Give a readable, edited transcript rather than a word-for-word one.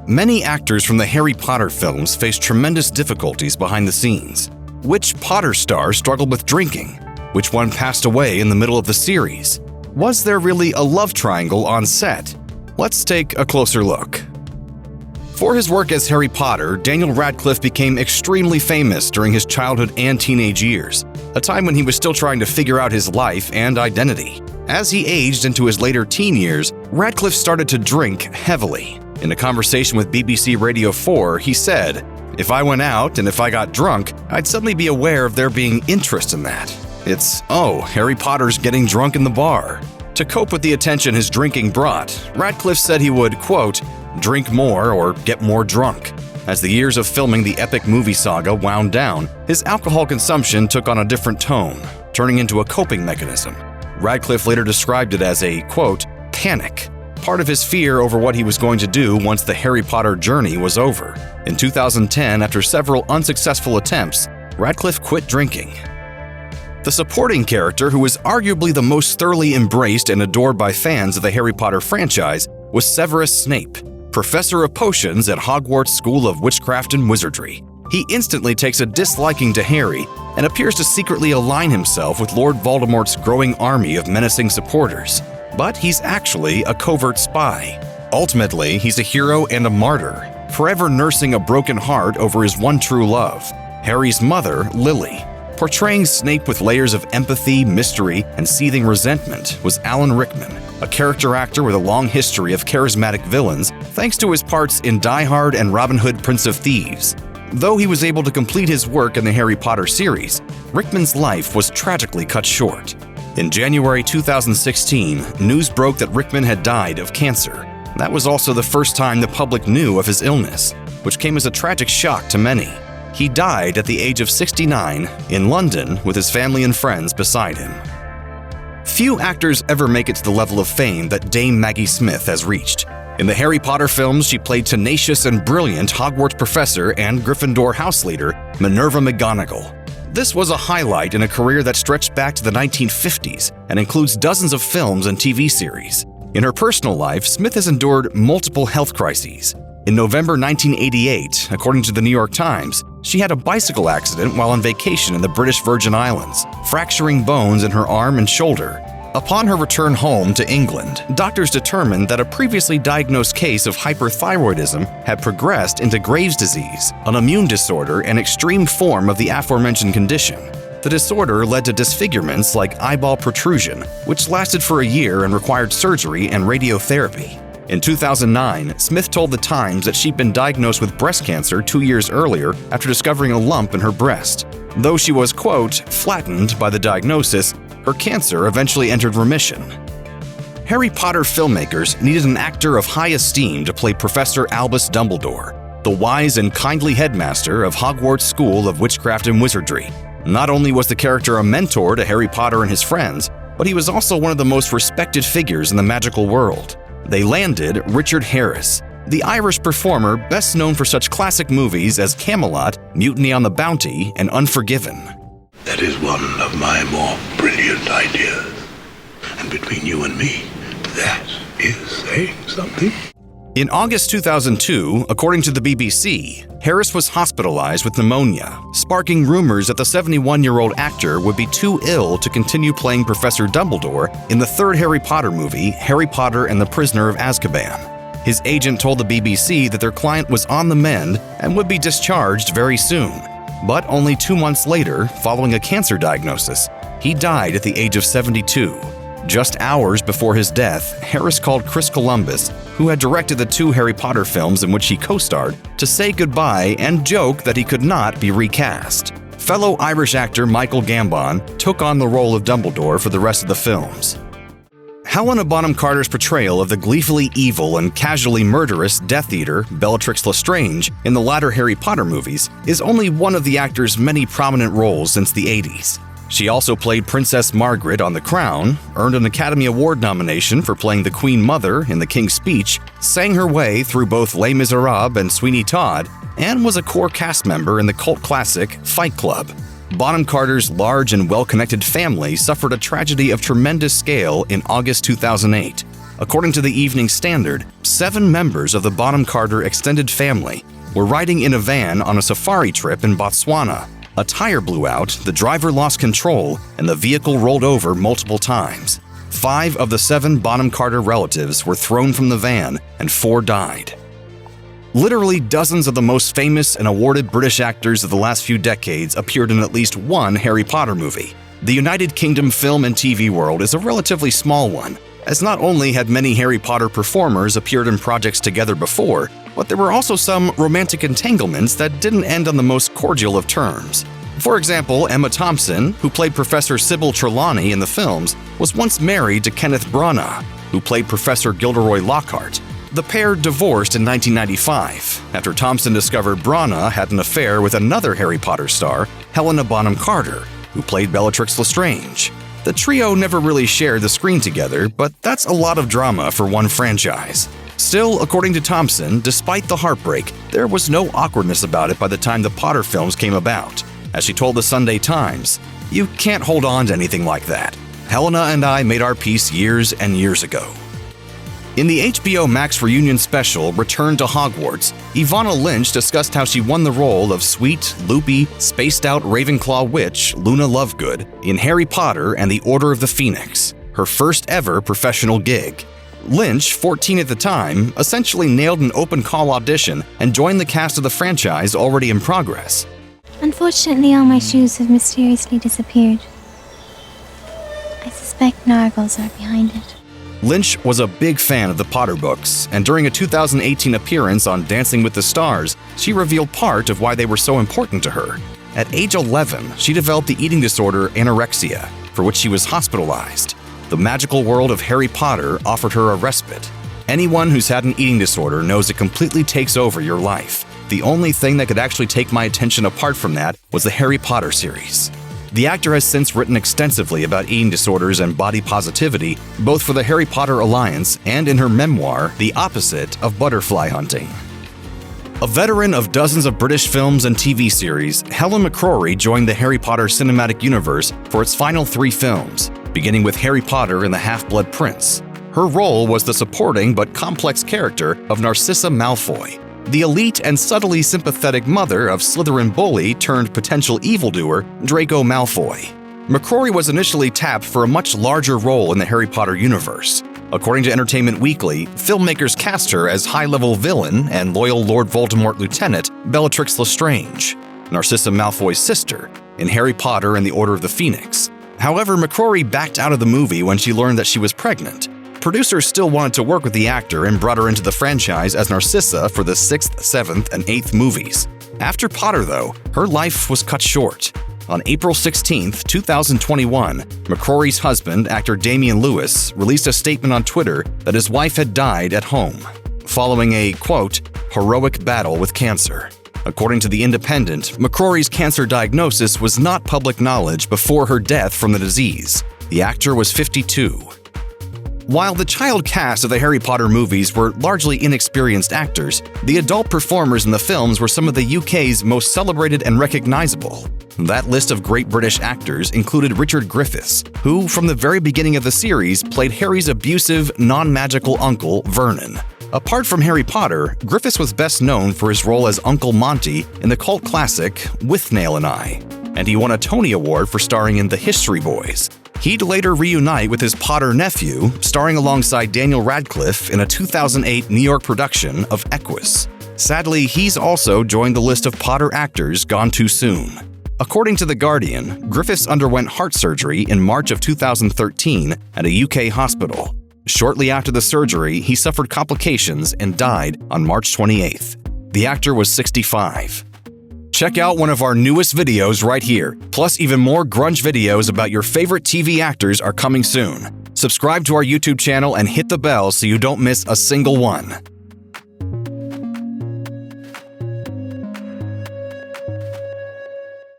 Many actors from the Harry Potter films faced tremendous difficulties behind the scenes. Which Potter star struggled with drinking? Which one passed away in the middle of the series? Was there really a love triangle on set? Let's take a closer look. For his work as Harry Potter, Daniel Radcliffe became extremely famous during his childhood and teenage years, a time when he was still trying to figure out his life and identity. As he aged into his later teen years, Radcliffe started to drink heavily. In a conversation with BBC Radio 4, he said, "If I went out and if I got drunk, I'd suddenly be aware of there being interest in that. It's, oh, Harry Potter's getting drunk in the bar." To cope with the attention his drinking brought, Radcliffe said he would, quote, "drink more or get more drunk." As the years of filming the epic movie saga wound down, his alcohol consumption took on a different tone, turning into a coping mechanism. Radcliffe later described it as a, quote, "panic," part of his fear over what he was going to do once the Harry Potter journey was over. In 2010, after several unsuccessful attempts, Radcliffe quit drinking. The supporting character, who was arguably the most thoroughly embraced and adored by fans of the Harry Potter franchise, was Severus Snape, professor of potions at Hogwarts School of Witchcraft and Wizardry. He instantly takes a disliking to Harry and appears to secretly align himself with Lord Voldemort's growing army of menacing supporters. But he's actually a covert spy. Ultimately, he's a hero and a martyr, forever nursing a broken heart over his one true love, Harry's mother, Lily. Portraying Snape with layers of empathy, mystery, and seething resentment was Alan Rickman, a character actor with a long history of charismatic villains thanks to his parts in Die Hard and Robin Hood Prince of Thieves. Though he was able to complete his work in the Harry Potter series, Rickman's life was tragically cut short. In January 2016, news broke that Rickman had died of cancer. That was also the first time the public knew of his illness, which came as a tragic shock to many. He died at the age of 69 in London with his family and friends beside him. Few actors ever make it to the level of fame that Dame Maggie Smith has reached. In the Harry Potter films, she played tenacious and brilliant Hogwarts professor and Gryffindor house leader Minerva McGonagall. This was a highlight in a career that stretched back to the 1950s and includes dozens of films and TV series. In her personal life, Smith has endured multiple health crises. In November 1988, according to the New York Times, she had a bicycle accident while on vacation in the British Virgin Islands, fracturing bones in her arm and shoulder. Upon her return home to England, doctors determined that a previously diagnosed case of hyperthyroidism had progressed into Graves' disease, an immune disorder and extreme form of the aforementioned condition. The disorder led to disfigurements like eyeball protrusion, which lasted for a year and required surgery and radiotherapy. In 2009, Smith told The Times that she'd been diagnosed with breast cancer 2 years earlier after discovering a lump in her breast. Though she was, quote, flattened by the diagnosis, her cancer eventually entered remission. Harry Potter filmmakers needed an actor of high esteem to play Professor Albus Dumbledore, the wise and kindly headmaster of Hogwarts School of Witchcraft and Wizardry. Not only was the character a mentor to Harry Potter and his friends, but he was also one of the most respected figures in the magical world. They landed Richard Harris, the Irish performer best known for such classic movies as Camelot, Mutiny on the Bounty, and Unforgiven. That is one of my more brilliant ideas. And between you and me, that is saying something. In August 2002, according to the BBC, Harris was hospitalized with pneumonia, sparking rumors that the 71-year-old actor would be too ill to continue playing Professor Dumbledore in the third Harry Potter movie, Harry Potter and the Prisoner of Azkaban. His agent told the BBC that their client was on the mend and would be discharged very soon. But only 2 months later, following a cancer diagnosis, he died at the age of 72. Just hours before his death, Harris called Chris Columbus, who had directed the 2 Harry Potter films in which he co-starred, to say goodbye and joke that he could not be recast. Fellow Irish actor Michael Gambon took on the role of Dumbledore for the rest of the films. Helena Bonham Carter's portrayal of the gleefully evil and casually murderous Death Eater, Bellatrix Lestrange, in the latter Harry Potter movies is only one of the actor's many prominent roles since the 80s. She also played Princess Margaret on The Crown, earned an Academy Award nomination for playing the Queen Mother in The King's Speech, sang her way through both Les Miserables and Sweeney Todd, and was a core cast member in the cult classic Fight Club. Bonham Carter's large and well-connected family suffered a tragedy of tremendous scale in August 2008. According to the Evening Standard, 7 members of the Bonham Carter extended family were riding in a van on a safari trip in Botswana. A tire blew out, the driver lost control, and the vehicle rolled over multiple times. 5 of the 7 Bonham Carter relatives were thrown from the van, and 4 died. Literally dozens of the most famous and awarded British actors of the last few decades appeared in at least one Harry Potter movie. The United Kingdom film and TV world is a relatively small one, as not only had many Harry Potter performers appeared in projects together before, but there were also some romantic entanglements that didn't end on the most cordial of terms. For example, Emma Thompson, who played Professor Sybil Trelawney in the films, was once married to Kenneth Branagh, who played Professor Gilderoy Lockhart. The pair divorced in 1995, after Thompson discovered Branagh had an affair with another Harry Potter star, Helena Bonham Carter, who played Bellatrix Lestrange. The trio never really shared the screen together, but that's a lot of drama for one franchise. Still, according to Thompson, despite the heartbreak, there was no awkwardness about it by the time the Potter films came about. As she told the Sunday Times, "You can't hold on to anything like that. Helena and I made our peace years and years ago." In the HBO Max reunion special, Return to Hogwarts, Evanna Lynch discussed how she won the role of sweet, loopy, spaced-out Ravenclaw witch Luna Lovegood in Harry Potter and the Order of the Phoenix, her first ever professional gig. Lynch, 14 at the time, essentially nailed an open-call audition and joined the cast of the franchise already in progress. Unfortunately, all my shoes have mysteriously disappeared. I suspect Nargles are behind it. Lynch was a big fan of the Potter books, and during a 2018 appearance on Dancing with the Stars, she revealed part of why they were so important to her. At age 11, she developed the eating disorder anorexia, for which she was hospitalized. The magical world of Harry Potter offered her a respite. Anyone who's had an eating disorder knows it completely takes over your life. The only thing that could actually take my attention apart from that was the Harry Potter series. The actor has since written extensively about eating disorders and body positivity, both for the Harry Potter Alliance and in her memoir, The Opposite of Butterfly Hunting. A veteran of dozens of British films and TV series, Helen McCrory joined the Harry Potter cinematic universe for its final 3 films, beginning with Harry Potter and the Half-Blood Prince. Her role was the supporting but complex character of Narcissa Malfoy, the elite and subtly sympathetic mother of Slytherin bully turned potential evildoer Draco Malfoy. McCrory was initially tapped for a much larger role in the Harry Potter universe. According to Entertainment Weekly, filmmakers cast her as high-level villain and loyal Lord Voldemort lieutenant Bellatrix Lestrange, Narcissa Malfoy's sister, in Harry Potter and the Order of the Phoenix. However, McCrory backed out of the movie when she learned that she was pregnant. Producers still wanted to work with the actor and brought her into the franchise as Narcissa for the 6th, 7th, and 8th movies. After Potter, though, her life was cut short. On April 16, 2021, McCrory's husband, actor Damian Lewis, released a statement on Twitter that his wife had died at home, following a, quote, heroic battle with cancer. According to The Independent, McCrory's cancer diagnosis was not public knowledge before her death from the disease. The actor was 52. While the child cast of the Harry Potter movies were largely inexperienced actors, the adult performers in the films were some of the UK's most celebrated and recognizable. That list of great British actors included Richard Griffiths, who, from the very beginning of the series, played Harry's abusive, non-magical uncle, Vernon. Apart from Harry Potter, Griffiths was best known for his role as Uncle Monty in the cult classic Withnail and I, and he won a Tony Award for starring in The History Boys. He'd later reunite with his Potter nephew, starring alongside Daniel Radcliffe in a 2008 New York production of Equus. Sadly, he's also joined the list of Potter actors gone too soon. According to The Guardian, Griffiths underwent heart surgery in March of 2013 at a UK hospital. Shortly after the surgery, he suffered complications and died on March 28th. The actor was 65. Check out one of our newest videos right here. Plus, even more Grunge videos about your favorite TV actors are coming soon. Subscribe to our YouTube channel and hit the bell so you don't miss a single one.